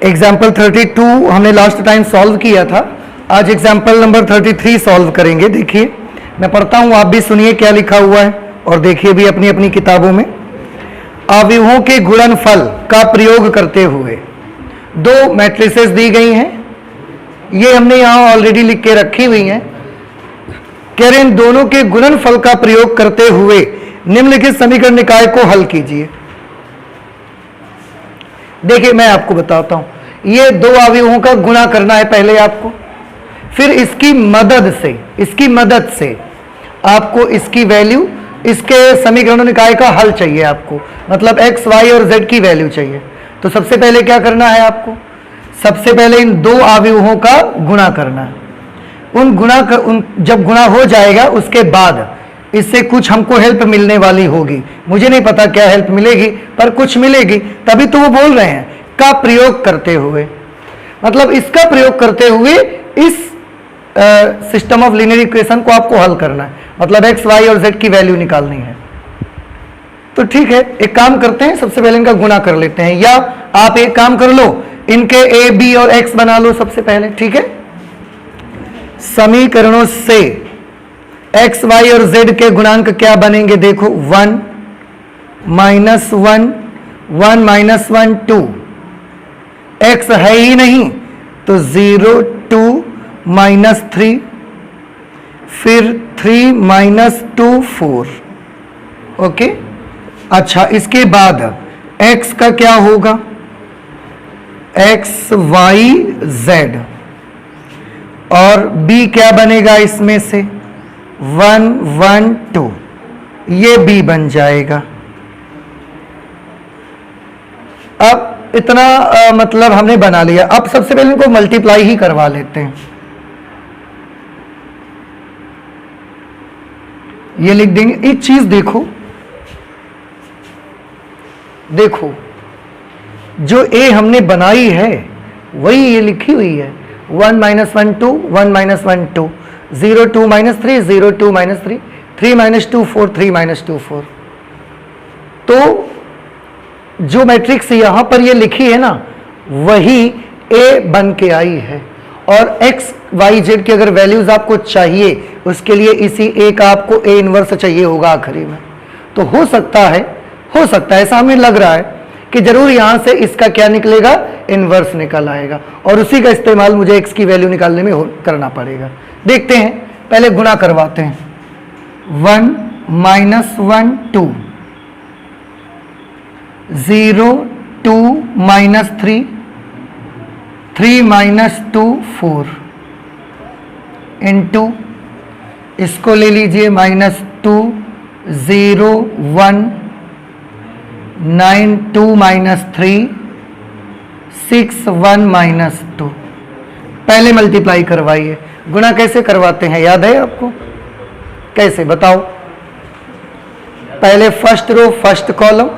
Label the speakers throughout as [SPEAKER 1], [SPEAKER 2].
[SPEAKER 1] Example 32 हमने last time solve किया था। आज एग्जाम्पल नंबर 33 सॉल्व करेंगे। देखिए मैं पढ़ता हूं, आप भी सुनिए क्या लिखा हुआ है और देखिए भी अपनी अपनी किताबों में। अवयवों के गुणनफल का प्रयोग करते हुए दो मैट्रिसेस दी गई हैं, ये हमने यहां ऑलरेडी लिख के रखी हुई हैं। कह रहे हैं दोनों के गुणनफल का प्रयोग करते हुए निम्नलिखित समीकरण निकाय को हल कीजिए। देखिए मैं आपको बताता हूं, ये दो अवयवों का गुणा करना है पहले आपको, फिर इसकी मदद से आपको इसकी वैल्यू, इसके समीकरण निकाय का हल चाहिए आपको, मतलब x, y और z की वैल्यू चाहिए। तो सबसे पहले क्या करना है आपको, सबसे पहले इन दो अवयवों का गुणा करना है। जब गुणा हो जाएगा उसके बाद इससे कुछ हमको हेल्प मिलने वाली होगी, मुझे नहीं पता क्या हेल्प मिलेगी पर कुछ मिलेगी, तभी तो वो बोल रहे हैं का प्रयोग करते हुए, मतलब इसका प्रयोग करते हुए इस सिस्टम ऑफ लीनियर इक्वेशन को आपको हल करना है, मतलब x, y और z की वैल्यू निकालनी है। तो ठीक है, एक काम करते हैं, सबसे पहले इनका गुणा कर लेते हैं, या आप एक काम कर लो, इनके a, b और x बना लो सबसे पहले। ठीक है, समीकरणों से x, y और z के गुणांक क्या बनेंगे, देखो 1 -1 1 -1 2, x है ही नहीं तो 0 2 -3, फिर 3 -2 4। ओके, अच्छा इसके बाद x का क्या होगा, x y z, और b क्या बनेगा इसमें से 1 1 2, ये b बन जाएगा। अब इतना मतलब हमने बना लिया। अब सबसे पहले इनको मल्टीप्लाई ही करवा लेते हैं, ये लिख देंगे। एक चीज देखो जो a हमने बनाई है वही ये लिखी हुई है, 1 -1 2 1 -1 2, 0 2 -3 0 2 -3, 3 -2 4 3 -2 4। तो जो मैट्रिक्स यहां पर ये लिखी है ना वही a बन के आई है, और x y z की अगर वैल्यूज आपको चाहिए उसके लिए इसी a का आपको a इनवर्स चाहिए होगा आखिरी में। तो हो सकता है ऐसा हमें लग रहा है कि जरूर यहां से इसका क्या निकलेगा, इनवर्स निकल आएगा, और उसी का इस्तेमाल मुझे x की वैल्यू निकालने में करना पड़ेगा। देखते हैं, पहले गुणा करवाते हैं। 1 -1 2, 0 2 -3 3 -2 4, इंटू इसको ले लीजिए -2 0 1 9 2 -3 6 1 -2। पहले मल्टीप्लाई करवाइए। गुणा कैसे करवाते हैं याद है आपको, कैसे बताओ, पहले फर्स्ट रो फर्स्ट कॉलम,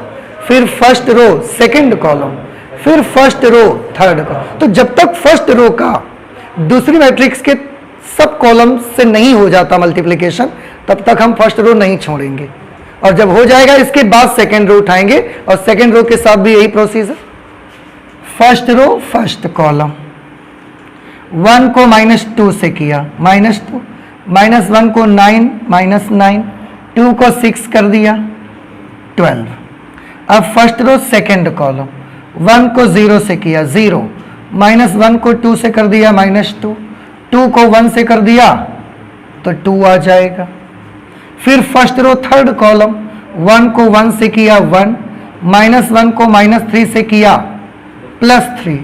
[SPEAKER 1] फिर फर्स्ट रो सेकंड कॉलम, फिर फर्स्ट रो थर्ड कॉलम। तो जब तक फर्स्ट रो का दूसरी मैट्रिक्स के सब कॉलम से नहीं हो जाता मल्टीप्लिकेशन, तब तक हम फर्स्ट रो नहीं छोड़ेंगे, और जब हो जाएगा इसके बाद सेकंड रो उठाएंगे, और सेकंड रो के साथ भी यही procedure, first row first column. 1 को -2 से किया -2, -1 को 9 -9, 2 को 6 कर दिया 12। अब फर्स्ट रो सेकंड कॉलम, 1 को 0 से किया 0, -1 को 2 से कर दिया -2, 2 को 1 से कर दिया तो 2 आ जाएगा। फिर फर्स्ट रो थर्ड कॉलम, 1 को 1 से किया 1, -1 को -3 से किया +3,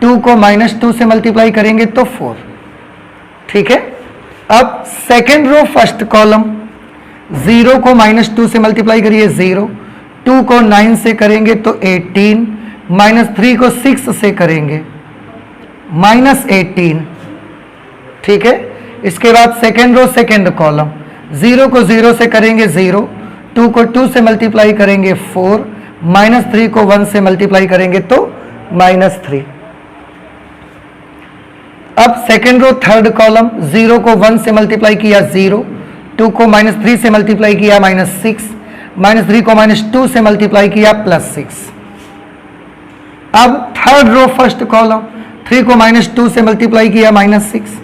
[SPEAKER 1] 2 को -2 से मल्टीप्लाई करेंगे तो 4। ठीक है, अब सेकेंड रो फर्स्ट कॉलम, 0 को -2 से मल्टीप्लाई करिए 0, 2 को 9 से करेंगे तो 18, -3 को 6 से करेंगे -18। ठीक है, इसके बाद सेकेंड रो सेकेंड कॉलम, 0 को 0 से करेंगे 0, 2 को 2 से मल्टीप्लाई करेंगे 4, -3 को 1 से मल्टीप्लाई करेंगे तो -3। अब सेकेंड रो थर्ड कॉलम, 0 को 1 से मल्टीप्लाई किया 0, 2 को -3 से मल्टीप्लाई किया -6, -3 को -2 से मल्टीप्लाई किया +6। अब थर्ड रो फर्स्ट कॉलम, 3 को -2 से मल्टीप्लाई किया -6,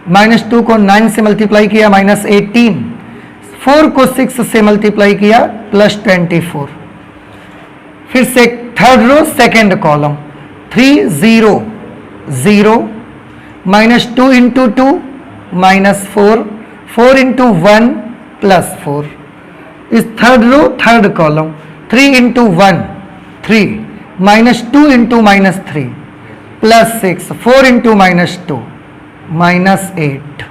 [SPEAKER 1] -2 को 9 से मल्टीप्लाई किया -18, 4 को 6 से मल्टीप्लाई किया +24। फिर से third row second column, 3 0 0, -2 into 2 -4, 4 into 1 +4। इस third row third column, 3 into 1 3, -2 into -3 +6, 4 into -2 -8।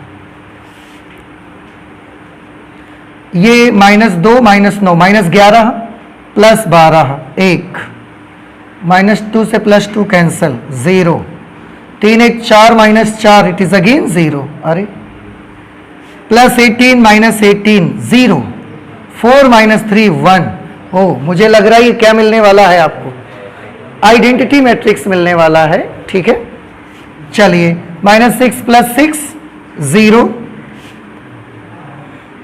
[SPEAKER 1] ये -2 -9 -11 +12 1, -2 से +2 कैंसल 0, 3 1 4 -4 इट इज अगेन 0, अरे +18 -18 0, 4 -3 1। ओ मुझे लग रहा है ये क्या मिलने वाला है आपको, आइडेंटिटी मैट्रिक्स मिलने वाला है, ठीक है। चलिए -6 + 6 0,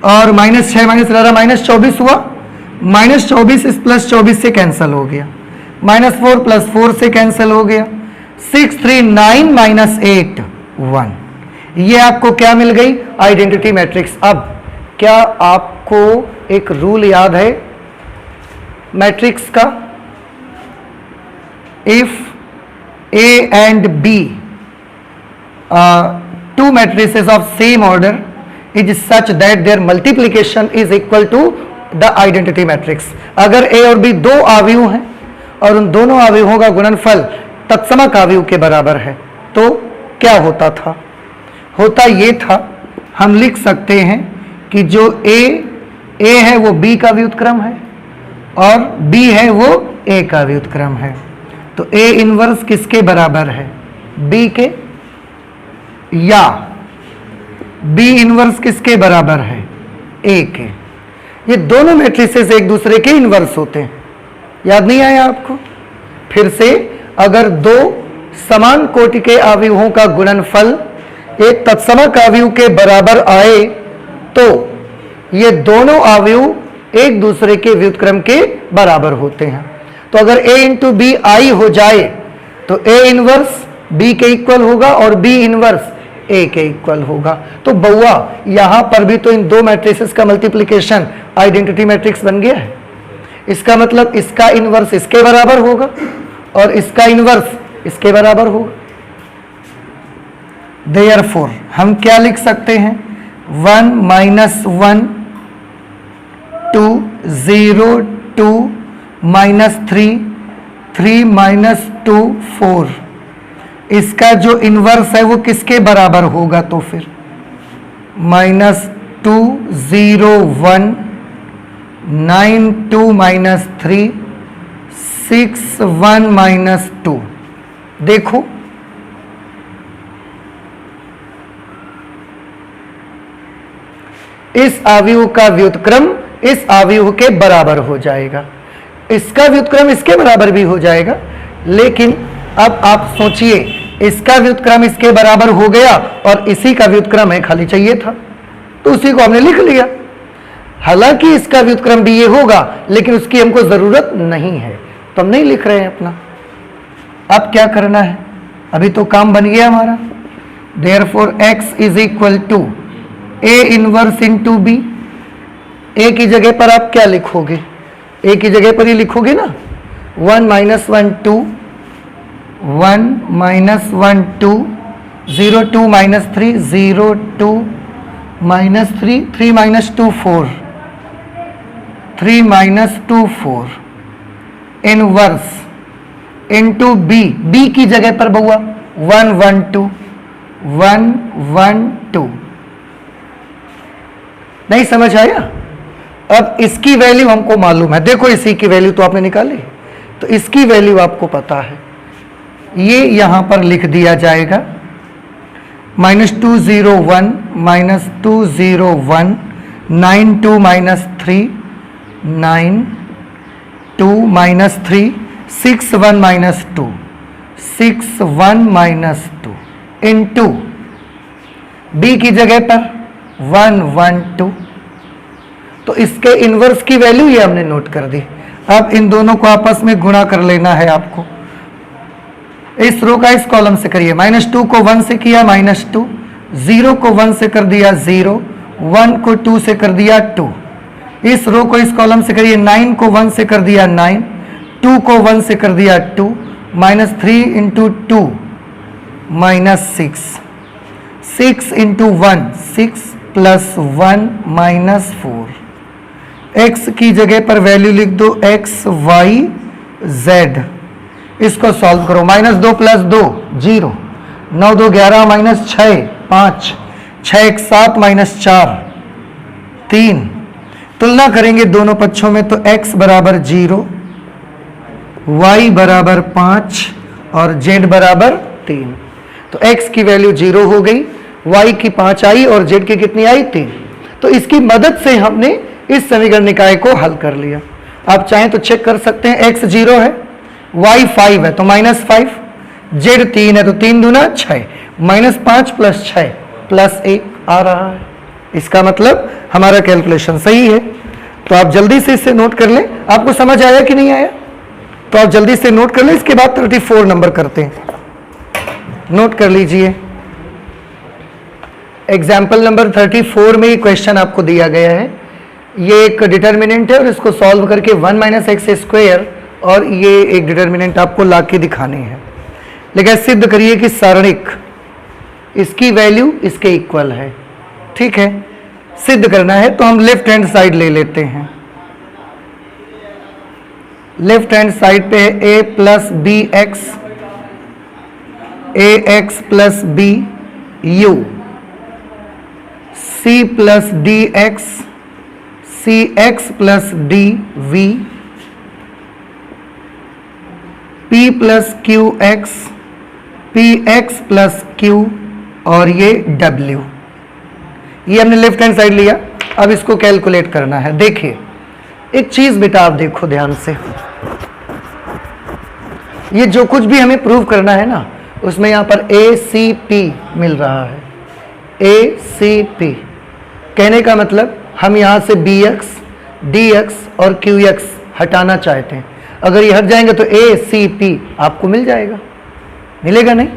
[SPEAKER 1] और -6 -11 -24 हुआ, -24 इस +24 से कैंसिल हो गया, -4 + 4 से कैंसिल हो गया, 6 3 9 -8 1। ये आपको क्या मिल गई, आइडेंटिटी मैट्रिक्स। अब क्या आपको एक रूल याद है मैट्रिक्स का, if A and B two matrices of same order is such that their multiplication is equal to the identity matrix। अगर A और B दो अवयव हैं और उन दोनों अवयवों का गुणनफल तत्समक अवयव के बराबर है तो क्या होता था, होता ये था, हम लिख सकते हैं कि जो A है वो B का व्युत्क्रम है और B है वो A का व्युत्क्रम है। तो A इनवर्स किसके बराबर है, B के, या B इनवर्स किसके बराबर है, A के। ये दोनों मैट्रिसेस एक दूसरे के इनवर्स होते हैं, याद नहीं आया आपको। फिर से अगर दो समान कोटि के अवयवों का गुणनफल एक तत्समक अवयव के बराबर आए तो ये दोनों अवयव एक दूसरे के व्युत्क्रम के बराबर होते हैं। तो अगर A इंटू बी आई हो जाए तो A इनवर्स B के इक्वल होगा और B इनवर्स A के इक्वल होगा। तो बउआ यहां पर भी तो इन दो मैट्रिसेस का मल्टीप्लिकेशन आइडेंटिटी मैट्रिक्स बन गया है। इसका मतलब इसका इनवर्स इसके बराबर होगा और इसका इनवर्स इसके बराबर होगा। देयरफॉर हम क्या लिख सकते हैं, 1 -1 2 0 2 -3 3 -2 4। इसका जो इनवर्स है वो किसके बराबर होगा, तो फिर -2 0 1 9 2 -3 6 1 -2। देखो इस अवयव का व्युत्क्रम इस अवयव के बराबर हो जाएगा, इसका व्युत्क्रम इसके बराबर भी हो जाएगा। लेकिन अब आप सोचिए, इसका व्युत्क्रम इसके बराबर हो गया और इसी का व्युत्क्रम है खाली चाहिए था तो उसी को हमने लिख लिया। हालांकि इसका व्युत्क्रम भी ये होगा लेकिन उसकी हमको जरूरत नहीं है तो हम नहीं लिख रहे हैं अपना। अब क्या करना है, अभी तो काम बन गया हमारा। Therefore x is equal to A inverse into B. A की जगह पर आप क्या लिखोगे, A की जगह पर ही लिखोगे ना, 1 -1 2 1 -1 2 0 2 -3 0 2 -3 3 -2 4 3 -2 4 इनवर्स इंटू बी। बी की जगह पर बउआ 1 1 2 1 1 2। नहीं समझ आया। अब इसकी वैल्यू हमको मालूम है, देखो इसी की वैल्यू तो आपने निकाली, तो इसकी वैल्यू आपको पता है, ये यहां पर लिख दिया जाएगा -2 0 1 -2 0 1 9 2 -3 9 2 -3 6 1 -2 6 1 -2 इनटू बी की जगह पर 1 1 2। तो इसके इनवर्स की वैल्यू ये हमने नोट कर दी। अब इन दोनों को आपस में गुणा कर लेना है आपको। इस रो का इस कॉलम से करिए, -2 को 1 से किया -2, 0 को 1 से कर दिया 0, 1 को 2 से कर दिया 2। इस रो को इस कॉलम से करिए, 9 को 1 से कर दिया 9, 2 को 1 से कर दिया 2, -3 इंटू 2 -6, 6 इंटू 1 6 प्लस 1 -4। x की जगह पर वैल्यू लिख दो x y z। इसको सॉल्व करो, -2 + 2 0, 9 2 11 -6 5, 6 1 7 -4 3। तुलना करेंगे दोनों पक्षों में तो x बराबर 0, y बराबर 5 और z बराबर 3। तो x की वैल्यू 0 हो गई, y की 5 आई और z की कितनी आई 3। तो इसकी मदद से हमने इस समीकरण निकाय को हल कर लिया। आप चाहें तो चेक कर सकते हैं, x 0 है, y 5 है तो -5, z 3 है तो 3 दूना 6, -5 + 6 + 1 आ रहा है। इसका मतलब हमारा कैलकुलेशन सही है। तो आप जल्दी से इसे नोट कर लें। आपको समझ आया कि नहीं आया? तो आप जल्दी से नोट कर लें। इसके बाद 34 नंबर करते हैं, नोट कर लीजिए। एग्जाम्पल नंबर 34 में ये क्वेश्चन आपको दिया गया है। ये एक डिटर्मिनेंट है और इसको सॉल्व करके 1 - x² और ये एक डिटर्मिनेंट आपको ला के दिखानी है। लेकिन सिद्ध करिए कि सारणिक इसकी वैल्यू इसके इक्वल है। ठीक है, सिद्ध करना है तो हम लेफ्ट हैंड साइड ले लेते हैं। लेफ्ट हैंड साइड पे है a + bx, ax + b u, c + dx, cx + dv, p + qx, px + q और ये w। ये हमने लेफ्ट हैंड साइड लिया। अब इसको कैलकुलेट करना है। देखिए एक चीज बेटा, आप देखो ध्यान से, ये जो कुछ भी हमें प्रूव करना है ना, उसमें यहां पर ACP मिल रहा है। ACP कहने का मतलब हम यहां से BX, DX और QX हटाना चाहते हैं। अगर ये हट जाएंगे तो ACP आपको मिल जाएगा, मिलेगा नहीं?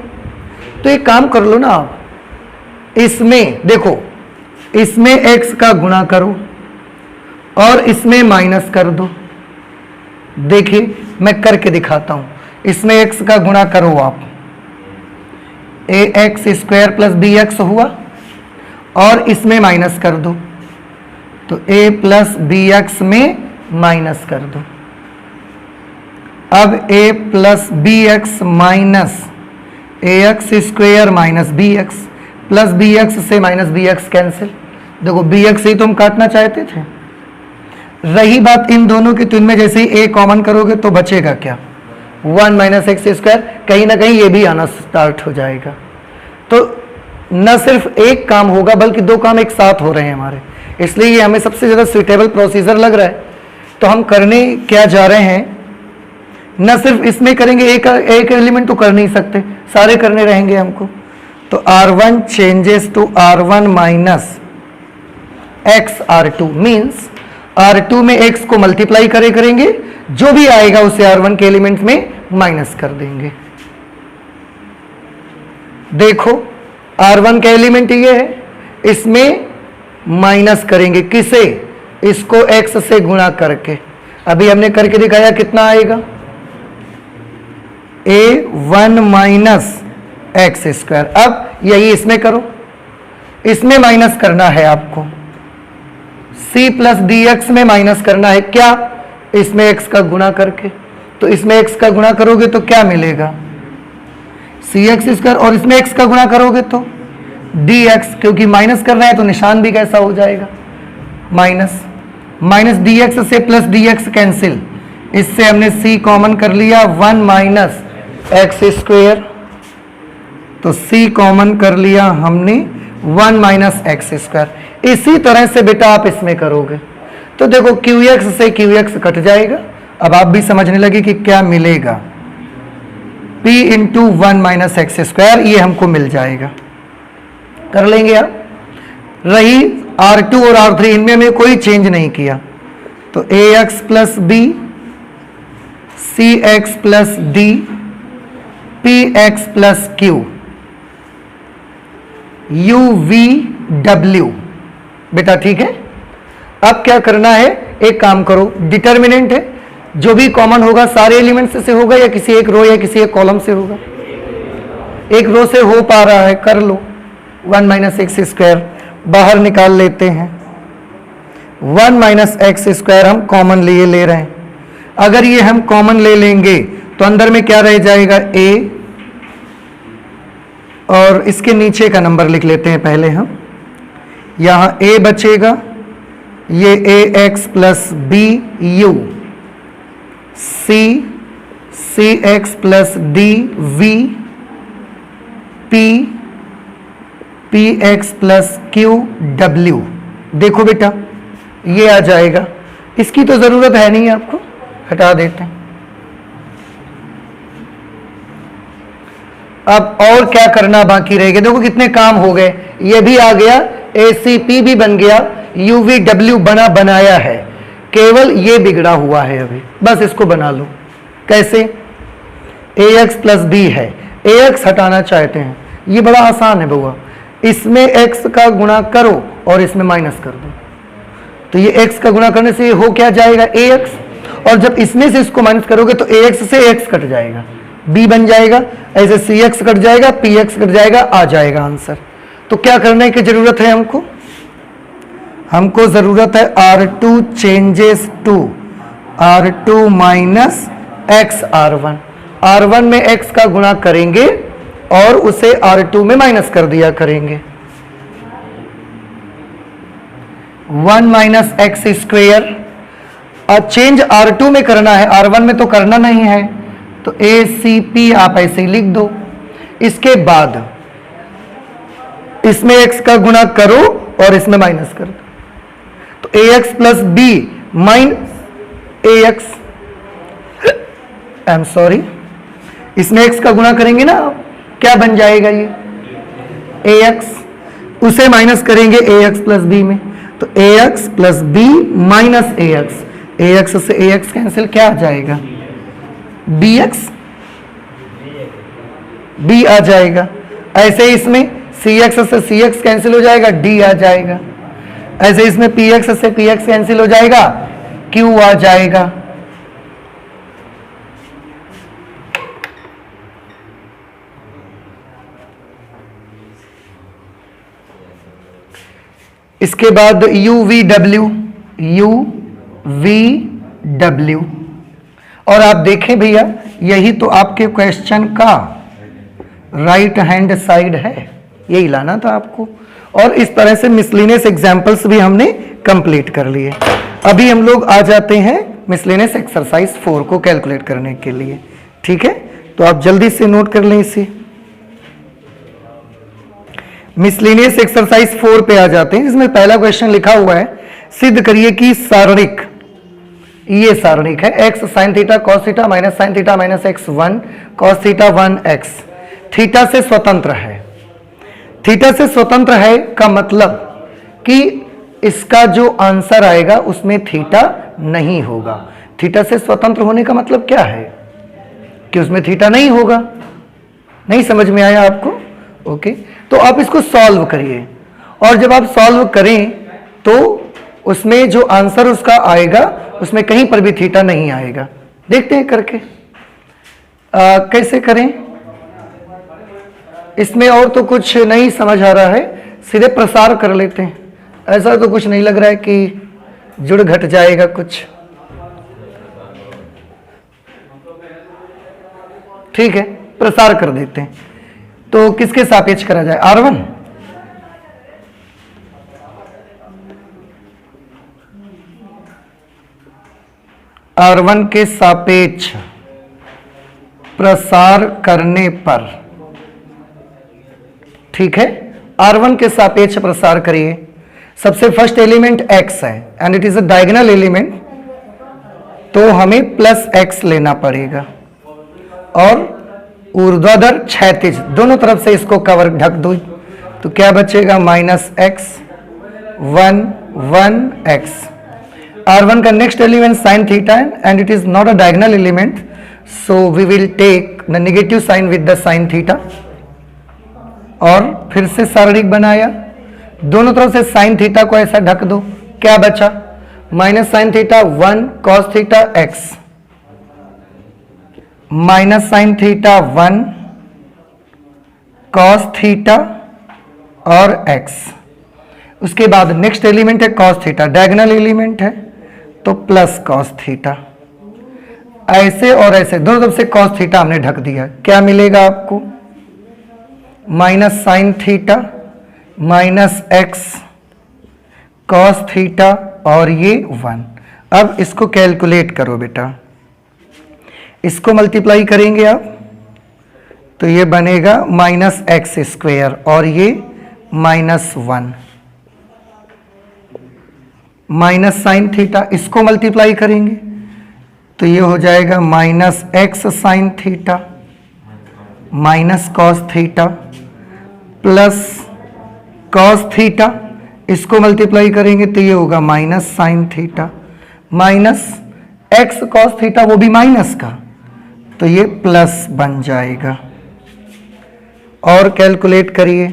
[SPEAKER 1] तो एक काम कर लो ना आप, इसमें देखो, इसमें x का गुणा करो और इसमें माइनस कर दो। देखिए मैं करके दिखाता हूं। इसमें x का गुणा करो आप, ax² + bx हुआ और इसमें माइनस कर दो तो a + bx में माइनस कर दो। अब a + bx minus ax² - bx plus bx से -bx कैंसिल। देखो bx ही तो हम काटना चाहते थे। रही बात इन दोनों की, तो इनमें जैसे ही a कॉमन करोगे तो बचेगा क्या? 1 - x²। कहीं ना कहीं ये भी आना स्टार्ट हो जाएगा। तो न सिर्फ एक काम होगा बल्कि दो काम एक साथ हो रहे हैं हमारे, इसलिए ये हमें सबसे ज़्यादा सुइटेबल प्रोसीजर लग रहा है। तो हम करने क्या जा रहे हैं, न सिर्फ इसमें करेंगे, एक एलिमेंट तो कर नहीं सकते, सारे करने रहेंगे हमको। तो R1 changes to R1 - x R2 means R2 में x को मल्टीप्लाई करेंगे, जो भी आएगा उसे R1 के एलिमेंट में माइनस कर देंगे। देखो R1 का एलिमेंट ये है, इसमें माइनस करेंगे किसे? इसको x से गुणा करके। अभी हमने करके दिखाया, कितना आएगा? a1 - x²। अब यही इसमें करो, इसमें माइनस करना है आपको, c + dx में माइनस करना है क्या? इसमें x का गुणा करके। तो इसमें x का गुणा करोगे तो क्या मिलेगा? cx² और इसमें x का गुणा करोगे तो dx, क्योंकि माइनस कर रहे हैं तो निशान भी कैसा हो जाएगा? माइनस। -dx से +dx कैंसिल, इससे हमने c कॉमन कर लिया, 1 - x²। तो c कॉमन कर लिया हमने, 1 - x²। इसी तरह से बेटा आप इसमें करोगे तो देखो qx से qx कट जाएगा। अब आप भी समझने लगे कि क्या मिलेगा, p × 1 - x², ये हमको मिल जाएगा। कर लेंगे आप। रही R2 और R3, इनमें हमें कोई चेंज नहीं किया, तो ax + b, cx + d, P x plus Q, you V W. बेटा ठीक है, अब क्या करना है, एक काम करो, डिटर्मिनेंट है, जो भी कॉमन होगा सारे एलिमेंट्स से होगा या किसी एक रो या किसी एक कॉलम से होगा? एक रो से हो पा रहा है, कर लो। 1 माइनस एक्स स्क्वायर बाहर निकाल लेते हैं, 1 माइनस एक्स स्क्वायर हम कॉमन लिए ले रहे हैं। अगर ये हम कॉमन ले लेंगे तो अंदर में क्या रह जाएगा, a, और इसके नीचे का नंबर लिख लेते हैं पहले हम, यहां a बचेगा, ये a x plus b u, c x plus d v, p x plus q डब्ल्यू। देखो बेटा ये आ जाएगा, इसकी तो जरूरत है नहीं, आपको हटा देते हैं। अब और क्या करना बाकी रह गया, देखो कितने काम हो गए, ये भी आ गया, ACP भी बन गया, UVW बनाया है, केवल ये बिगड़ा हुआ है अभी, बस इसको बना लो। कैसे? AX प्लस B है, AX हटाना चाहते हैं, ये बड़ा आसान है बउआ, इसमें x का गुणा करो और इसमें माइनस कर दो, तो ये x का गुणा करने से ये हो क्या जाएगा, AX, और जब इसमें से इसको माइनस करोगे तो AX से x कट जाएगा, B बन जाएगा, ऐसे CX कट जाएगा, PX कट जाएगा, आ जाएगा आंसर। तो क्या करने की जरूरत है हमको जरूरत है R2 changes to R2 minus x R1 में x का गुणा करेंगे और उसे R2 में माइनस कर दिया करेंगे। 1 minus x square, change R2 में करना है, R1 में तो करना नहीं है, तो ACP आप ऐसे ही लिख दो। इसके बाद इसमें x का गुणा करो और इसमें माइनस कर दो, तो AX plus B minus AX, I am sorry, इसमें x का गुणा करेंगे ना, क्या बन जाएगा ये AX, उसे माइनस करेंगे AX प्लस B में, तो AX plus B minus AX से AX कैंसिल, क्या आ जाएगा BX, B आ जाएगा। ऐसे इसमें CX से CX कैंसिल हो जाएगा, D आ जाएगा। ऐसे इसमें PX से PX कैंसिल हो जाएगा, Q आ जाएगा। इसके बाद UVW, और आप देखें भैया यही तो आपके क्वेश्चन का राइट हैंड साइड है, यही लाना था आपको। और इस तरह से मिसलेनियस एग्जाम्पल्स भी हमने कंप्लीट कर लिए। अभी हम लोग आ जाते हैं मिसलेनियस एक्सरसाइज 4 को कैलकुलेट करने के लिए, ठीक है? तो आप जल्दी से नोट कर लें इसे। मिसलेनियस एक्सरसाइज 4 पे आ जाते हैं, जिसमें पहला क्वेश्चन लिखा हुआ है, सिद्ध करिए कि सारणिक, ये सारणिक है, x sin theta cos theta minus sin theta minus x 1 cos theta 1x theta से स्वतंत्र है। थीटा से स्वतंत्र है का मतलब कि इसका जो आंसर आएगा उसमें थीटा नहीं होगा। थीटा से स्वतंत्र होने का मतलब क्या है कि उसमें थीटा नहीं होगा। नहीं समझ में आया आपको? ओके, तो आप इसको सॉल्व करिए, और जब आप सॉल्व करें तो उसमें जो आंसर उसका आएगा उसमें कहीं पर भी थीटा नहीं आएगा। देखते हैं करके कैसे करें। इसमें और तो कुछ नहीं समझ आ रहा है, सीधे प्रसार कर लेते हैं। ऐसा तो कुछ नहीं लग रहा है कि जुड़ घट जाएगा कुछ। ठीक है, प्रसार कर देते हैं। तो किसके सापेक्ष करा जाए? R1। R1 के सापेक्ष प्रसार करने पर, ठीक है, R1 के सापेक्ष प्रसार करिए। सबसे फर्स्ट एलिमेंट x है and it is a diagonal element, तो हमें प्लस x लेना पड़ेगा, और ऊर्ध्वाधर क्षैतिज दोनों तरफ से इसको कवर ढक दो, तो क्या बचेगा? Minus x 1 1x। R1 का next element sine theta and it is not a diagonal element, so we will take the negative sign with the sine theta, और फिर से शारीरिक बनाया, दोनों तरफ से साइन थीटा को ऐसा ढक दो, क्या बचा minus sine theta 1 cos theta x, minus sine theta 1 cos theta और x। उसके बाद नेक्स्ट एलिमेंट है कॉस थीटा, डायगोनल एलिमेंट है तो प्लस कॉस थीटा, ऐसे और ऐसे दोनों तरफ से कॉस थीटा हमने ढक दिया, क्या मिलेगा आपको minus sine theta minus x cos theta और ये 1। अब इसको कैलकुलेट करो बेटा, इसको मल्टीप्लाई करेंगे आप तो ये बनेगा माइनस एक्स स्क्वेयर और ये -1 माइनस साइन थीटा, इसको मल्टीप्लाई करेंगे तो ये हो जाएगा minus x sine theta minus cos theta plus cos theta, इसको मल्टीप्लाई करेंगे तो ये होगा minus sine theta minus x cos theta, वो भी माइनस का, तो ये प्लस बन जाएगा। और कैलकुलेट करिए,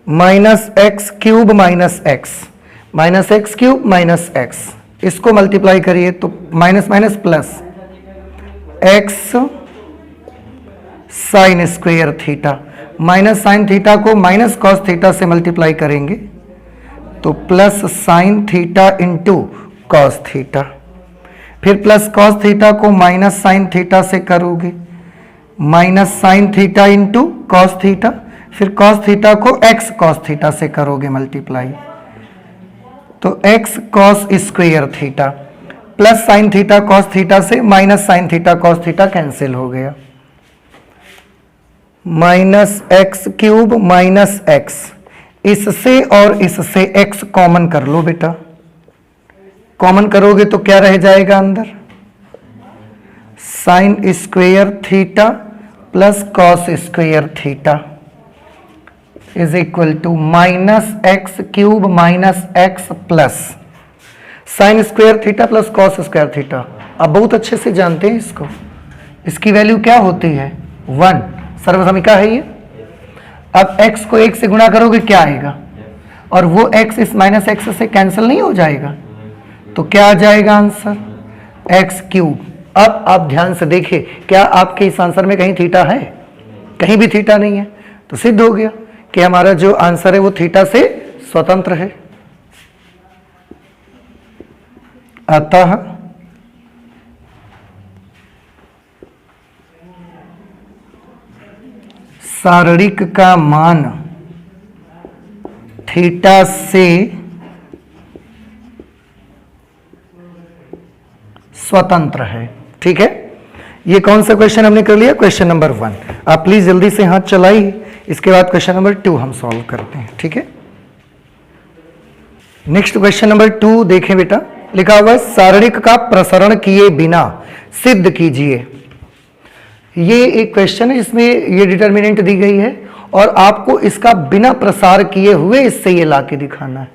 [SPEAKER 1] minus x cube minus x cube minus x, इसको मल्टीप्लाई करिए तो minus minus plus x sign square theta, minus sine theta को माइनस कॉस थीटा से मल्टीप्लाई करेंगे तो plus sine theta into cos theta, फिर प्लस कॉस थीटा को minus sine theta से करोगे minus sine theta into cos theta, फिर cos theta को एक्स कॉस थीटा से करोगे मल्टीप्लाई तो x cos square theta plus sine theta cos theta से minus sine theta cos theta cancel हो गया, minus x cube minus x, इससे और इससे एक्स कॉमन कर लो बेटा, कॉमन करोगे तो क्या रह जाएगा अंदर sine square theta plus cos square theta is equal to minus x cube minus x plus sine square theta plus cos square theta. आप बहुत अच्छे से जानते हैं इसको, इसकी वैल्यू क्या होती है 1, सर्वसमीका है ये। अब x को 1 से गुणा करोगे क्या आएगा, और वो x इस माइनस एक्स से कैंसिल नहीं हो जाएगा तो क्या आ जाएगा आंसर एक्स क्यूब। अब आप ध्यान से देखिए, क्या आपके इस आंसर में कहीं थीटा है, कहीं भी थीटा नहीं है, तो सिद्ध हो गया कि हमारा जो आंसर है वो थीटा से स्वतंत्र है। अतः सारणिक का मान थीटा से स्वतंत्र है। ठीक है, ये कौन सा क्वेश्चन हमने कर लिया, क्वेश्चन नंबर 1। आप प्लीज जल्दी से हाथ चलाइए, इसके बाद क्वेश्चन नंबर 2 हम सॉल्व करते हैं। ठीक है, नेक्स्ट क्वेश्चन नंबर 2 देखें बेटा, लिखा हुआ है सारणिक का प्रसरण किए बिना सिद्ध कीजिए। ये एक क्वेश्चन है जिसमें ये डिटर्मिनेंट दी गई है और आपको इसका बिना प्रसार किए हुए इससे ये लाके दिखाना है।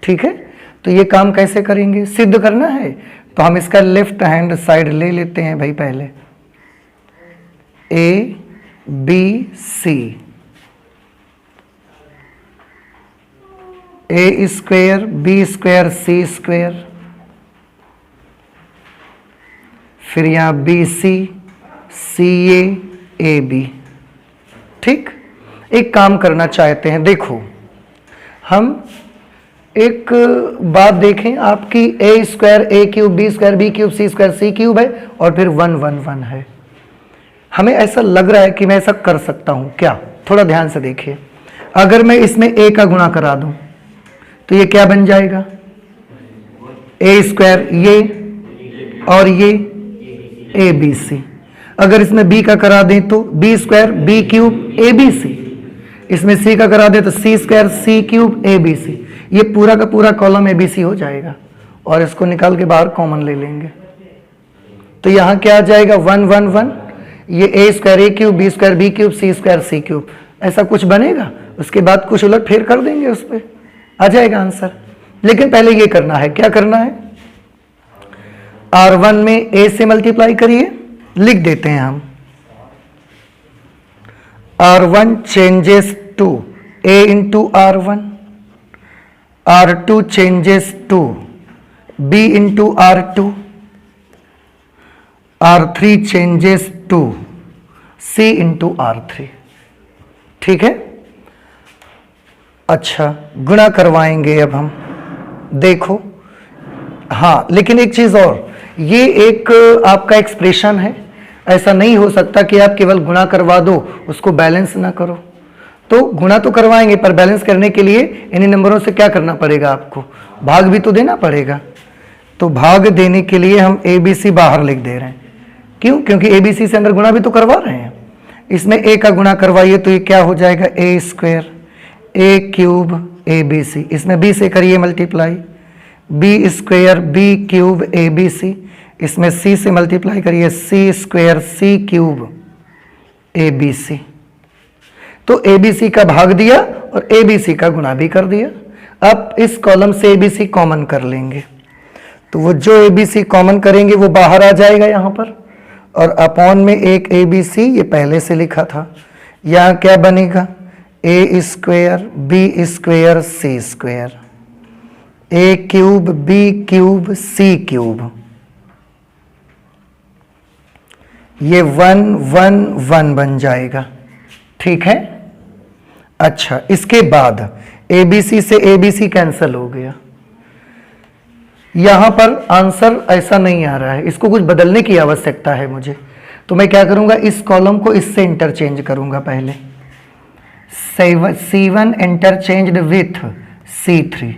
[SPEAKER 1] ठीक है, तो ये काम कैसे करेंगे, सिद्ध करना है तो हम इसका लेफ्ट हैंड साइड ले लेते हैं भाई। पहले A B C, A square B square C square, फिर यहां B C C A B. ठीक, एक काम करना चाहते हैं, देखो हम एक बात देखें, आपकी a square a cube b square B cube c square C cube है और फिर 1 1 1 है। हमें ऐसा लग रहा है कि मैं ऐसा कर सकता हूं क्या, थोड़ा ध्यान से देखिए। अगर मैं इसमें ए का गुणा करा दूं तो ये क्या बन जाएगा, ए स्क्वायर ये और ये ए बी सी। अगर इसमें बी का करा दें तो B square B cube A B C, इसमें सी का करा दें तो C square C cube A B C. ये पूरा का पूरा कॉलम ए बी सी हो जाएगा और इसको निकाल के बाहर कॉमन ले लेंगे तो यहां क्या आ जाएगा 1 1 1, ये a square a cube b square B cube c square C cube, ऐसा कुछ बनेगा। उसके बाद कुछ उलट फेर कर देंगे, उस पर आ जाएगा आंसर। लेकिन पहले ये करना है, क्या करना है, R1 में ए से मल्टीप्लाई करिए लिख देते हैं हम R1 changes to A into R1, R2 changes to B into R2, R3 changes to C into R3। ठीक है, अच्छा गुणा करवाएंगे अब हम, देखो। हाँ, लेकिन एक चीज और, ये एक आपका एक्सप्रेशन है, ऐसा नहीं हो सकता कि आप केवल गुणा करवा दो, उसको बैलेंस ना करो। तो गुणा तो करवाएंगे, पर बैलेंस करने के लिए इन्हीं नंबरों से क्या करना पड़ेगा आपको, भाग भी तो देना पड़ेगा। तो भाग देने के लिए हम ABC बाहर लिख दे रहे हैं। क्यों? क्योंकि ABC से अंदर गुणा भी तो करवा रहे हैं। इसमें A का गुणा करवाइए तो ये क्या हो जाएगा, A square A cube ABC, इसमें B से करिए multiply, B square B cube ABC, इसमें C से मल्टीप्लाई करिए C square C cube ABC। तो ABC का भाग दिया और ABC का गुणा भी कर दिया। अब इस कॉलम से ABC कॉमन कर लेंगे, तो वो जो ABC कॉमन करेंगे वो बाहर आ जाएगा यहाँ पर, और अपॉन में एक ABC, ये पहले से लिखा था। यहाँ क्या बनेगा, A square B square C square, A cube B cube C cube, ये 1 1 1 बन जाएगा। ठीक है, अच्छा इसके बाद ABC से ABC कैंसिल हो गया। यहां पर आंसर ऐसा नहीं आ रहा है, इसको कुछ बदलने की आवश्यकता है मुझे। तो मैं क्या करूंगा, इस कॉलम को इससे इंटरचेंज करूंगा। पहले C1 इंटरचेंज्ड विथ C3।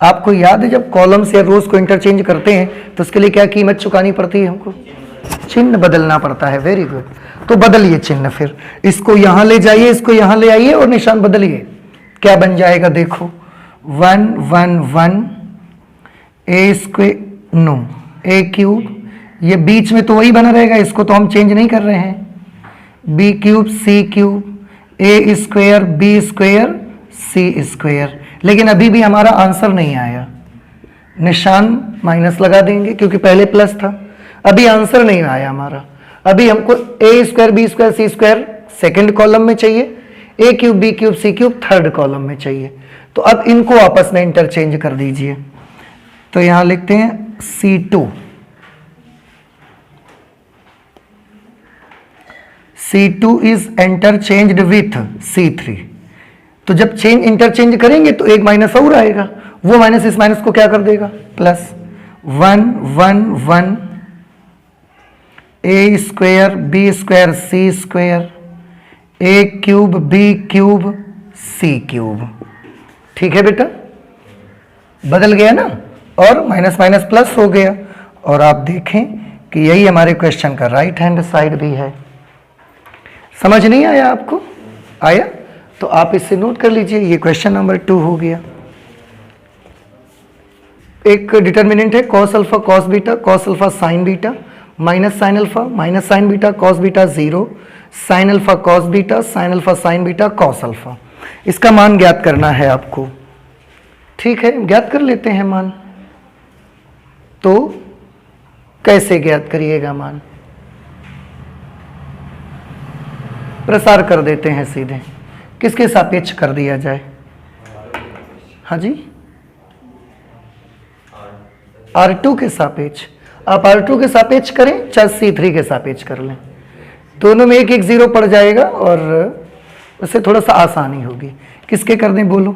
[SPEAKER 1] आपको याद है जब कॉलम्स या रोज को इंटरचेंज करते हैं तो उसके लिए क्या कीमत चुकानी पड़ती है, हमको चिन्ह बदलना पड़ता है। वेरी गुड, तो बदलिए चिन्ह, फिर इसको यहां ले जाइए, इसको यहां ले आइए और निशान बदलिए। क्या बन जाएगा, देखो 1 1 1 A square no A cube, ये बीच में तो वही बना रहेगा, इसको तो हम चेंज नहीं कर रहे हैं। B cube C cube, A square B square C square. लेकिन अभी भी हमारा आंसर नहीं आया, निशान माइनस लगा देंगे क्योंकि पहले प्लस था। अभी आंसर नहीं आया हमारा, अभी हमको A square B square C square second column में चाहिए, A cube B cube C cube third column में चाहिए। तो अब इनको आपस में इंटरचेंज कर दीजिए। तो यहां लिखते हैं C2, C2 is interchanged with C3। तो जब चेंज इंटरचेंज करेंगे तो एक माइनस और आएगा, वो माइनस इस माइनस को क्या कर देगा, plus 1 1 1 A square B square C square, A cube B cube C cube. ठीक है बेटा, बदल गया ना, और माइनस माइनस प्लस हो गया। और आप देखें कि यही हमारे क्वेश्चन का राइट हैंड साइड भी है। समझ नहीं आया आपको? आया? तो आप इससे नोट कर लीजिए, ये क्वेश्चन नंबर 2 हो गया। एक डिटर्मिनेंट है cos alpha cos alpha sign beta, minus sign beta cos beta 0, sine alpha cos beta sine beta cos alpha. इसका मान ज्ञात करना है आपको। ठीक है, ज्ञात कर लेते हैं मान। तो कैसे ज्ञात करिएगा मान, प्रसार कर देते हैं सीधे। किसके सापेक्ष कर दिया जाए? हाँ जी, R2 के सापेक्ष। आप R2 के सापेक्ष करें चाहे C3 के सापेक्ष कर लें, दोनों में एक एक जीरो पड़ जाएगा और उससे थोड़ा सा आसानी होगी। किसके कर दें बोलो?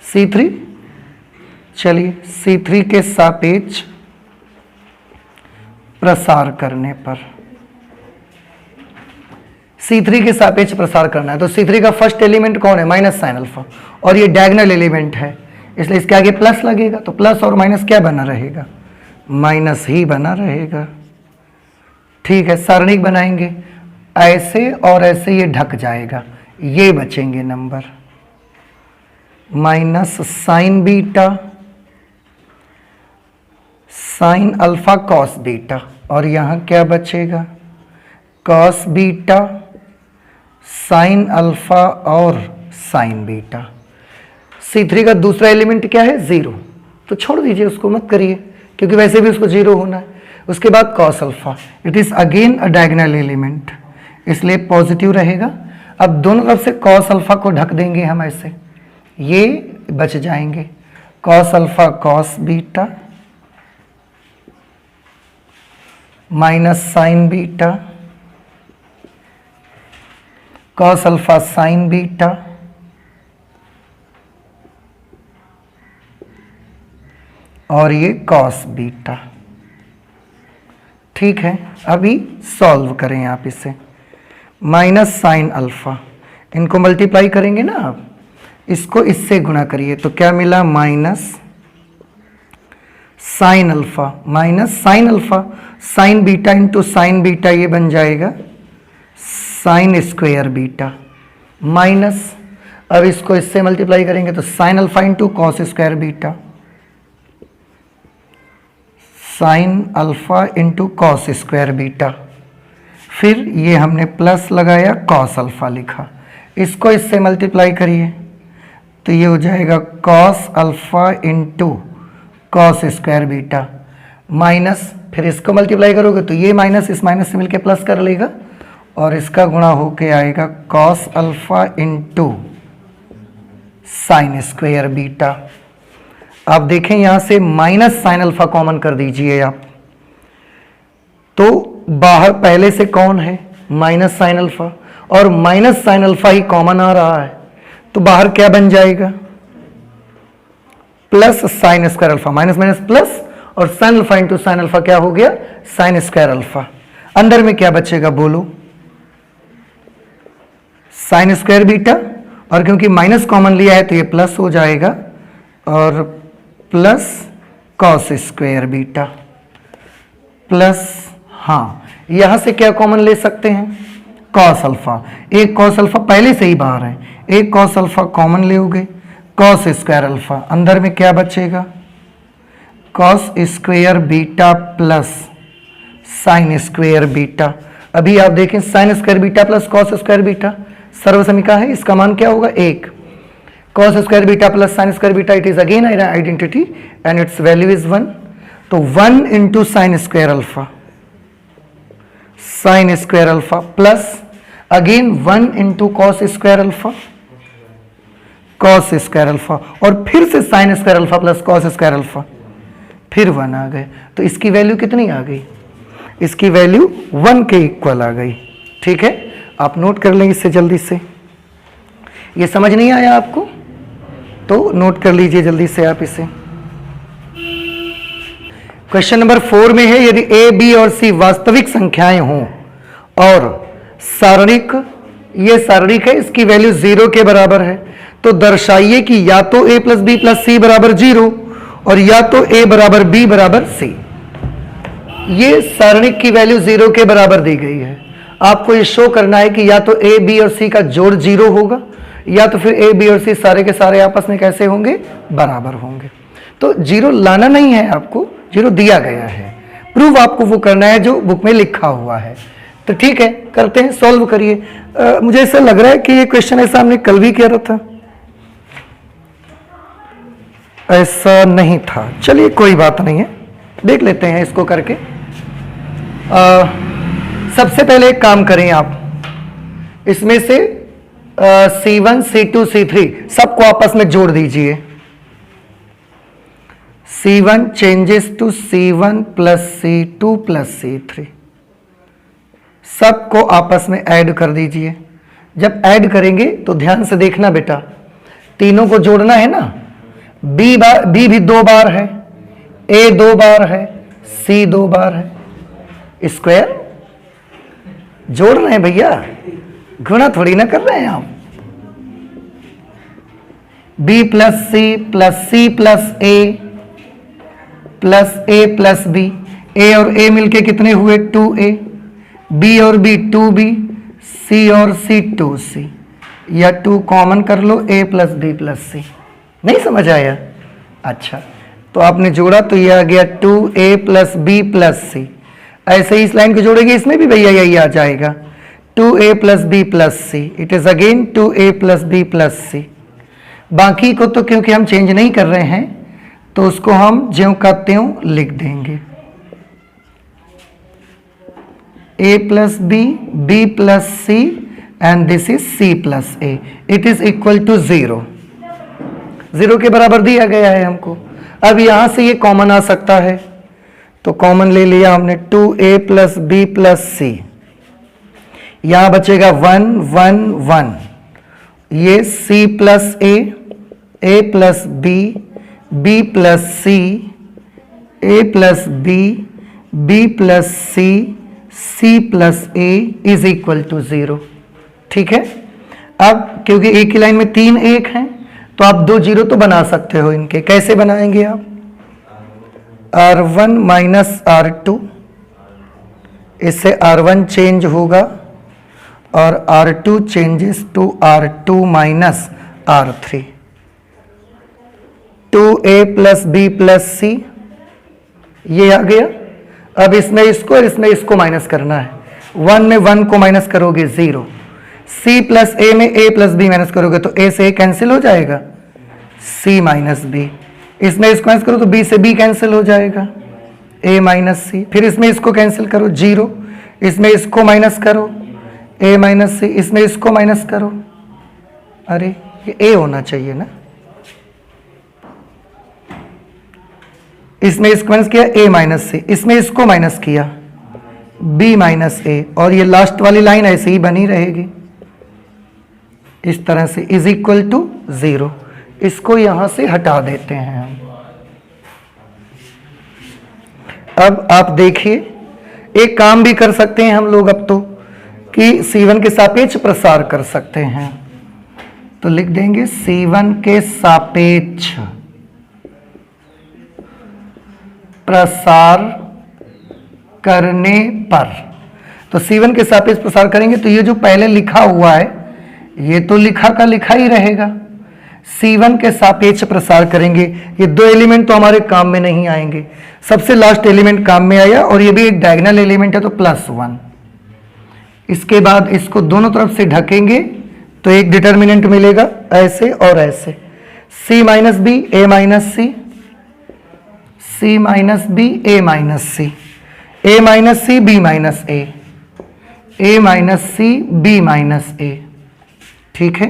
[SPEAKER 1] C3। चलिए C3 के सापेक्ष प्रसार करने पर, C3 के सापेक्ष प्रसार करना है तो C3 का फर्स्ट एलिमेंट कौन है? माइनस साइन अल्फा, और ये डायगोनल एलिमेंट है इसलिए इसके आगे प्लस लगेगा। तो प्लस और माइनस क्या बना रहेगा? माइनस ही बना रहेगा। ठीक है, सारणिक बनाएंगे, ऐसे और ऐसे ये ढक जाएगा, ये बचेंगे number. Minus sign beta sine alpha cos beta, और यहां क्या बचेगा? कॉस बीटा साइन अल्फा और साइन बीटा। C3 का दूसरा एलिमेंट क्या है? 0। तो छोड़ दीजिए, उसको मत करिए क्योंकि वैसे भी उसको 0 होना है। उसके बाद cos alpha, it is again a diagonal element, इसलिए पॉजिटिव रहेगा। अब दोनों तरफ से कॉस अल्फा को ढक देंगे हम ऐसे, ये बच जाएंगे। Cos alpha cos beta minus sign beta, cos alpha sign beta, और ये कॉस बीटा। ठीक है, अभी सॉल्व करें आप इसे। माइनस साइन अल्फा, इनको मल्टीप्लाई करेंगे ना आप, इसको इससे गुणा करिए तो क्या मिला, minus sine alpha minus sine alpha, sign beta into sine beta, ये बन जाएगा साइन स्क्वायर बीटा, माइनस, अब इसको इससे मल्टीप्लाई करेंगे तो sign alpha into cos square beta, sign alpha into cos square beta, फिर ये हमने प्लस लगाया, कॉस अल्फा लिखा, इसको इससे मल्टीप्लाई करिए तो ये हो जाएगा cos alpha into cos square beta, minus, फिर इसको मल्टीप्लाई करोगे तो ये माइनस इस माइनस से मिलके प्लस कर लेगा और इसका गुणा होके आएगा cos alpha into sign square beta. आप देखें यहां से माइनस साइन अल्फा कॉमन कर दीजिए आप, तो बाहर पहले से कौन है, माइनस साइन अल्फा, और माइनस साइन अल्फा ही कॉमन आ रहा है, तो बाहर क्या बन जाएगा, plus sine square alpha, minus minus plus, और sine alpha into sine alpha क्या हो गया, साइन स्क्वायर अल्फा। अंदर में क्या बचेगा बोलो, साइन स्क्वायर बीटा, और क्योंकि माइनस कॉमन लिया है तो ये प्लस हो जाएगा, और plus cos square beta, plus, हाँ यहां से क्या कॉमन ले सकते हैं, कॉस अल्फा, एक कॉस अल्फा पहले से ही बाहर है, एक कॉस अल्फा कॉमन लेओगे, कॉस स्क्वायर अल्फा, अंदर में क्या बचेगा, cos square beta plus sine square beta. अभी आप देखें sine square beta plus cos square beta सर्वसमीका है, इसका मान क्या होगा, एक, cos square beta plus sine square beta, it is again identity and it's value is 1, तो 1 into sine square alpha, sign square alpha plus again 1 into cos square alpha, cos square alpha, और फिर से sign square alpha plus cos square alpha, फिर 1 आ गए, तो इसकी value कितनी आ गई, इसकी वैल्यू 1 के इक्वल आ गई। ठीक है, आप नोट कर लेंगे इससे जल्दी से, ये समझ नहीं आया आपको तो नोट कर लीजिए जल्दी से आप इसे। क्वेश्चन नंबर 4 में है, यदि ए बी और सी वास्तविक संख्याएं हों और सारणिक, ये सारणिक है, इसकी वैल्यू 0 के बराबर है, तो दर्शाइए कि या तो a plus B plus C बराबर 0 और या तो a बराबर b बराबर c। ये सारणिक की वैल्यू 0 के बराबर दी गई है, आपको ये शो करना है कि या तो a b और c का जोड़ 0 होगा या तो फिर a b और c सारे के सारे आपस में कैसे होंगे, बराबर होंगे। तो 0 लाना नहीं है आपको, 0 दिया गया है, प्रूव आपको वो करना है जो बुक में लिखा हुआ है। तो ठीक है, करते हैं, सॉल्व करिए। मुझे ऐसा लग रहा है कि ये क्वेश्चन ऐसा हमने कल भी किया था, ऐसा नहीं था, चलिए कोई बात नहीं है, देख लेते हैं इसको करके। सबसे पहले एक काम करें आप, इसमें से C1 C2 C3 सबको आपस में जोड़ दीजिए। C1 changes to C1 plus C2 plus C3, सबको आपस में ऐड कर दीजिए। जब ऐड करेंगे तो ध्यान से देखना बेटा, तीनों को जोड़ना है ना, बी भी 2 बार है, ए 2 बार है, सी 2 बार है, स्क्वायर जोड़ रहे हैं भैया, गुणा थोड़ी ना कर रहे हैं आप। बी प्लस सी प्लस ए प्लस बी, ए और ए मिलके कितने हुए 2a, बी और बी 2b, सी और सी 2c, या 2 कॉमन कर लो, a प्लस बी प्लस सी। नहीं समझ आया? अच्छा, तो आपने जोड़ा तो ये आ गया 2a प्लस बी प्लस सी। ऐसे ही इस लाइन को जोड़ेंगे, इसमें भी भैया यही आ जाएगा 2a plus B plus c, it is again 2a plus B plus c. बाकी को तो क्योंकि हम चेंज नहीं कर रहे हैं तो उसको हम ज्यों का त्यों लिख देंगे। a plus b plus c and this is c plus a. It is equal to 0. 0 के बराबर दिया गया है हमको. अब यहां से ये कॉमन आ सकता है, तो कॉमन ले लिया हमने 2a plus b plus c. यहां बचेगा 1 1 1. ये c plus a plus b plus c, a plus b plus c plus a is equal to 0. ठीक है. अब क्योंकि एक ही लाइन में 3 1 हैं, तो आप 2 0 तो बना सकते हो इनके. कैसे बनाएंगे आप? R1 माइनस R2, इससे R1 चेंज होगा और R2 changes to R2 minus R3. 2a plus b plus c ये आ गया. अब इसमें इसको और इसमें इसको माइनस करना है. 1 में 1 को माइनस करोगे 0. c प्लस a में a प्लस b माइनस करोगे तो a से a कैंसिल हो जाएगा, c माइनस b. इसमें इसको माइनस करो तो b से b कैंसिल हो जाएगा, a माइनस c. फिर इसमें इसको कैंसिल करो 0. इसमें इसको माइनस करो a माइनस c. इसमें इसको माइनस करो, अरे ये a होना चाहिए ना. इसमें इसको माइनस किया a माइनस c. इसमें इसको माइनस किया b माइनस a. और ये लास्ट वाली लाइन ऐसे ही बनी रहेगी इस तरह से, इज इक्वल टू 0. इसको यहां से हटा देते हैं हम. अब आप देखिए एक काम भी कर सकते हैं हम लोग अब तो, कि C1 के सापेक्ष प्रसार कर सकते हैं. तो लिख देंगे C1 के सापेक्ष प्रसार करने पर. तो C1 के सापेक्ष प्रसार करेंगे तो ये जो पहले लिखा हुआ है ये तो लिखा का लिखा ही रहेगा. C1 के सापेक्ष प्रसार करेंगे. ये 2 एलिमेंट तो हमारे काम में नहीं आएंगे. सबसे लास्ट एलिमेंट काम में आया और ये भी एक डायगोनल एलिमेंट है तो +1. इसके बाद इसको दोनों तरफ से ढकेंगे तो एक डिटर्मिनेंट मिलेगा ऐसे और ऐसे. c minus B a minus c, c minus B a minus c, a minus c b minus a, a minus c b minus a. ठीक है,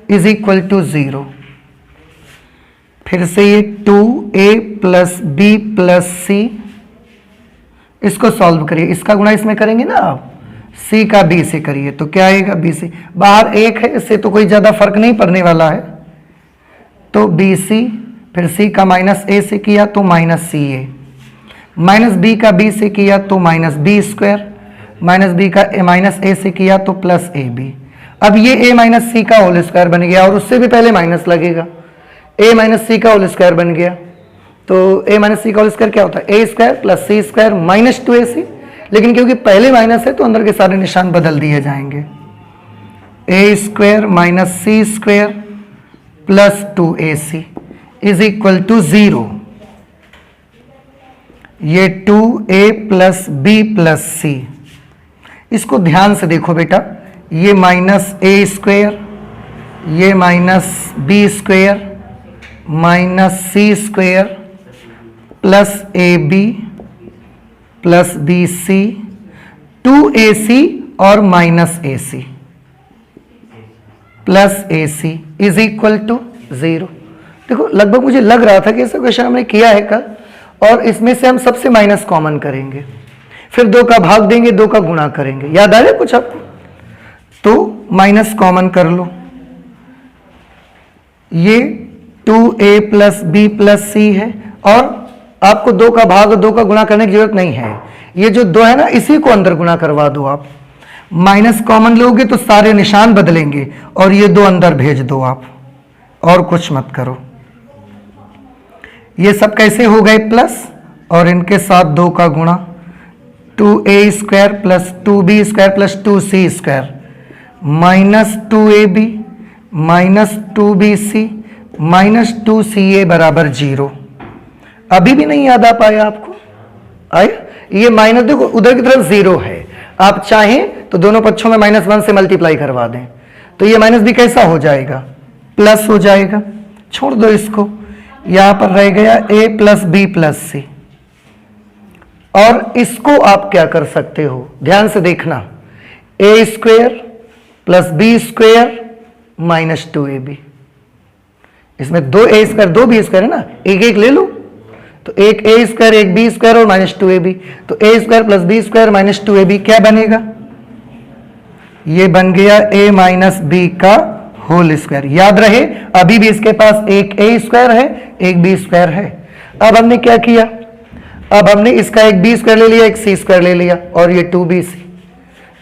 [SPEAKER 1] इज इक्वल टू 0. फिर से ये 2a plus b plus c, इसको solve करिए. इसका गुणा इसमें करेंगे ना आप, c का b से करिए तो क्या आएगा b से. बाहर 1 है, इससे तो कोई ज्यादा फर्क नहीं पड़ने वाला है. तो bc, फिर c का माइनस a से किया तो माइनस ca, माइनस b का b से किया तो minus b square, minus b का माइनस a से किया तो प्लस ab. अब ये a माइनस सी का होल स्क्वायर बन गया और उससे भी पहले माइनस लगेगा. a माइनस सी का होल स्क्वायर बन गया तो a माइनस सी का होल स्क्वायर क्या होता है, a square plus C square minus 2ac. लेकिन क्योंकि पहले माइनस है तो अंदर के सारे निशान बदल दिए जाएंगे. a square minus C square plus 2ac is equal to 0. ये 2a plus b plus c. इसको ध्यान से देखो बेटा, ये माइनस a स्क्वायर, ये minus b square minus c square plus ab plus bc, 2ac और minus ac plus ac is equal to 0. देखो लगभग मुझे लग रहा था कि ऐसा क्वेश्चन हमने किया है कल, और इसमें से हम सबसे माइनस कॉमन करेंगे, फिर 2 का भाग देंगे, 2 का गुणा करेंगे. याद आ रहा है कुछ आपको? तो माइनस कॉमन कर लो. ये 2a plus b plus c है और आपको 2 का भाग और 2 का गुणा करने की जरूरत नहीं है. ये जो 2 है ना, इसी को अंदर गुणा करवा दो आप. माइनस कॉमन लोगे तो सारे निशान बदलेंगे और ये 2 अंदर भेज दो आप, और कुछ मत करो. ये सब कैसे हो गए प्लस, और इनके साथ 2 का गुणा. 2a square plus 2b square plus 2c square minus 2ab minus 2bc minus 2ca बराबर 0. अभी भी नहीं याद आ पाया आपको? आया? ये माइनस देखो उधर की तरफ 0 है, आप चाहें तो दोनों पक्षों में -1 से मल्टीप्लाई करवा दें तो ये माइनस भी कैसा हो जाएगा, प्लस हो जाएगा. छोड़ दो इसको, यहां पर रह गया a plus b plus c. और इसको आप क्या कर सकते हो, ध्यान से देखना, a square plus b square minus 2ab। इसमें दो ए स्क्वायर दो बी स्क्वायर है ना, एक एक ले लो, तो एक ए स्क्वायर एक बी स्क्वायर और माइनस 2ab, तो a square plus b square minus 2ab क्या बनेगा, ये बन गया a माइनस बी का होल स्क्वायर। याद रहे अभी भी इसके पास एक ए स्क्वायर है एक बी स्क्वायर है। अब हमने क्या किया, अब हमने इसका एक बी स्क्वायर ले लिया एक सी स्क्वायर ले लिया और ये 2bc,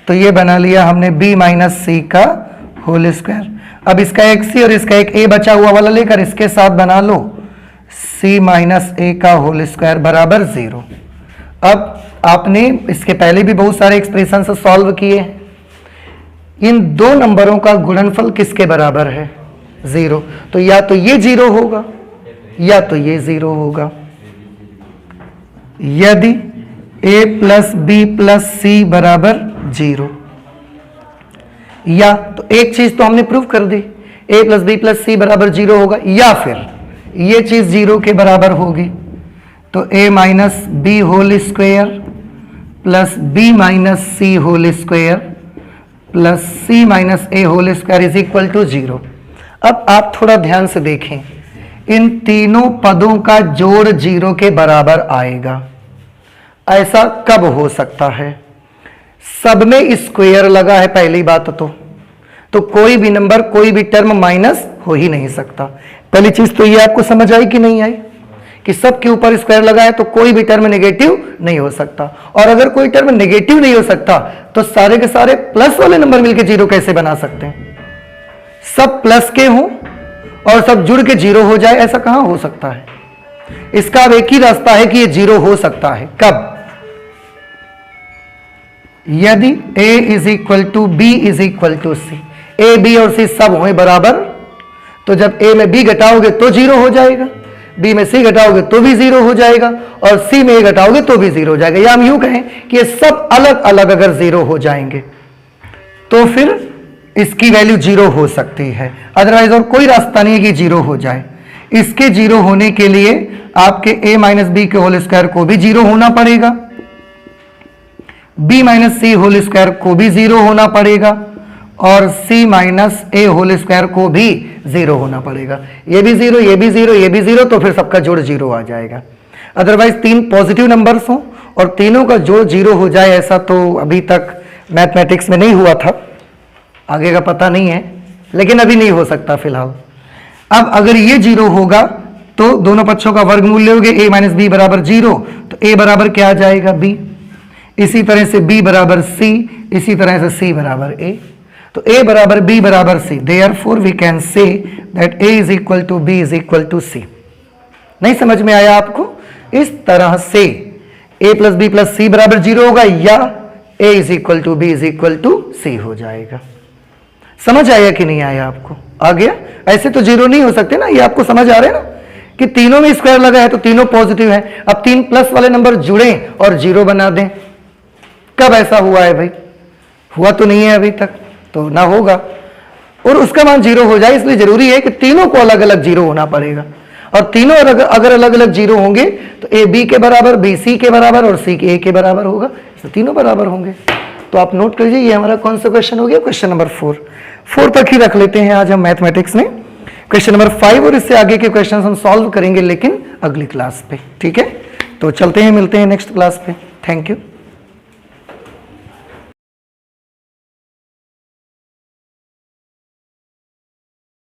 [SPEAKER 1] तो ये बना लिया हमने b माइनस सी का होल स्क्वायर। अब इसका एक सी और इसका एक a बचा हुआ वाला लेकर इसके साथ बना लो c माइनस a का होल स्क्वायर बराबर 0। अब आपने इसके पहले भी बहुत सारे एक्सप्रेशन से सॉल्व किए हैं, इन दो नंबरों का गुणनफल किसके बराबर है, 0, तो या तो ये 0 होगा या तो ये 0 होगा। यदि a plus B plus C बराबर 0, या तो एक चीज तो हमने प्रूव कर दी, a plus B plus C बराबर 0 होगा, या फिर ये चीज 0 के बराबर होगी, तो a minus B whole square plus B minus C whole square plus C minus A whole square is equal to 0। अब आप थोड़ा ध्यान से देखें, इन तीनों पदों का जोड़ 0 के बराबर आएगा। ऐसा कब हो सकता है, सब में स्क्वायर लगा है पहली बात, तो कोई भी नंबर कोई भी टर्म माइनस हो ही नहीं सकता। पहली चीज तो ये आपको समझ आई कि नहीं आई, कि सब के ऊपर स्क्वायर लगा है तो कोई भी टर्म नेगेटिव नहीं हो सकता, और अगर कोई टर्म नेगेटिव नहीं हो सकता तो सारे के सारे प्लस वाले नंबर मिलके 0 कैसे बना सकते हैं, सब प्लस के हों और सब जुड़ के 0 हो जाए, ऐसा कहां हो सकता है। इसका अब एक ही रास्ता है कि ये 0 हो सकता है, कब, यदि a is equal to B is equal to C, A B और सी सब हों बराबर, तो जब a में b घटाओगे तो 0 हो जाएगा, b में c घटाओगे तो भी 0 हो जाएगा, और c में a घटाओगे तो भी 0 हो जाएगा। या हम यूं कहें कि ये सब अलग अलग अगर 0 हो जाएंगे तो फिर इसकी वैल्यू 0 हो सकती है, अदरवाइज और कोई रास्ता नहीं है कि 0 हो जाए। इसके 0 होने के लिए आपके a माइनस बी के होल स्क्वायर को भी 0 होना पड़ेगा, b minus C whole square को भी 0 होना पड़ेगा, और c minus A whole square को भी 0 होना पड़ेगा। ये भी 0 ये भी 0 ये भी 0, तो फिर सबका जोड़ 0 आ जाएगा। अदरवाइज तीन पॉजिटिव नंबर्स हों और तीनों का जोड़ 0 हो जाए, ऐसा तो अभी तक मैथमेटिक्स में नहीं हुआ था, आगे का पता नहीं है, लेकिन अभी नहीं हो सकता फिलहाल। अब अगर ये 0 होगा तो दोनों पक्षों का वर्गमूल लोगे, a माइनस बी बराबर 0, तो a बराबर क्या आ जाएगा, b, इसी तरह से b बराबर c, इसी तरह से c बराबर a, तो a बराबर b बराबर c, therefore we can say that a is equal to b is equal to c। नहीं समझ में आया आपको, इस तरह से a plus B plus C बराबर 0 होगा, या a is equal to b is equal to c हो जाएगा। समझ आया कि नहीं आया आपको, आ गया। ऐसे तो 0 नहीं हो सकते ना, ये आपको समझ आ रहा है ना कि तीनों में स्क्वायर लगा है तो तीनों पॉजिटिव है। अब तीन प्लस वाले नंबर जुड़ें और 0 बना दें, कब ऐसा हुआ है भाई, हुआ तो नहीं है अभी तक, तो ना होगा, और उसका मान 0 हो जाए। इसलिए जरूरी है कि तीनों को अलग अलग 0 होना पड़ेगा, और तीनों अगर अलग अलग 0 होंगे तो a b के बराबर, b c के बराबर और c a के बराबर होगा, तो तीनों बराबर होंगे। तो आप नोट कर लीजिए, ये हमारा कौन सा क्वेश्चन हो गया, क्वेश्चन नंबर 4 तक ही रख लेते हैं आज हम मैथमेटिक्स में। क्वेश्चन नंबर 5 और इससे आगे के क्वेश्चन हम सॉल्व करेंगे लेकिन अगली क्लास पे, ठीक है। तो चलते हैं, मिलते हैं नेक्स्ट क्लास पे। Thank you.